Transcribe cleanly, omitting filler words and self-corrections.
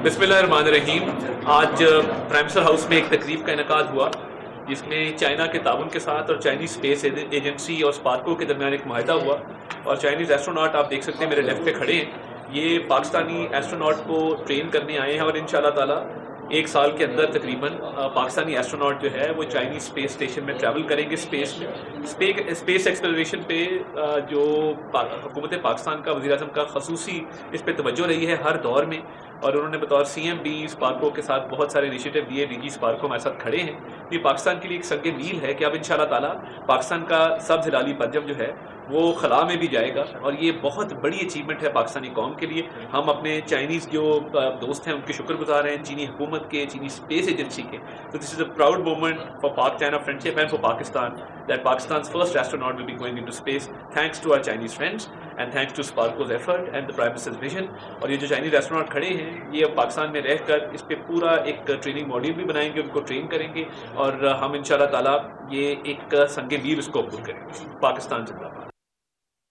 बिस्मिल्लाहिर्रहमानिर्रहीम। आज prime minister house में एक तकरीब का इनेकाद हुआ जिसमें चाइना के ताउन के साथ और चाइनीज स्पेस एजेंसी और स्पार्को के दरमियान एक माहिदा हुआ। और चाइनीज़ एस्ट्रोनॉट आप देख सकते हैं मेरे लेफ्ट पे खड़े हैं, ये पाकिस्तानी एस्ट्रोनॉट को ट्रेन करने आए हैं और इंशाल्लाह ताला एक साल के अंदर तकरीबन पाकिस्तानी एस्ट्रोनॉट जो है वो चाइनीज स्पेस स्टेशन में ट्रैवल करेंगे। स्पेस में स्पेस एक्सप्लोरेशन पे जो हुकूमत पाकिस्तान का वज़ीर आज़म का खसूसी इस पे तवज्जो रही है हर दौर में, और उन्होंने बतौर CMD स्पार्को के साथ बहुत सारे इनिशिएटिव दिए। DG स्पार्को हमारे साथ खड़े हैं। ये पाकिस्तान के लिए एक संग मील है कि अब इंशाल्लाह ताला पाकिस्तान का सब्ज़ हिलाली पंजम जो है वो खला में भी जाएगा, और ये बहुत बड़ी अचीवमेंट है पाकिस्तानी कौम के लिए। हम अपने चाइनीज़ जो दोस्त हैं उनके शुक्रगुजार हैं, चीनी हुकूमत के, चीनी स्पेस एजेंसी के। तो this is a proud moment for Pak China friendship and for Pakistan that Pakistan's first astronaut will be going into space thanks to our Chinese friends and thanks to Sparko's effort and the Prime Minister's vision। और ये जो Chinese astronaut खड़े हैं ये अब पाकिस्तान में रहकर इस पे पूरा एक ट्रेनिंग मॉड्यूल भी बनाएंगे, उनको ट्रेन करेंगे, और हम इंशाल्लाह ताला ये एक संग मील उसको अबूल करेंगे। पाकिस्तान जिंदाबाद।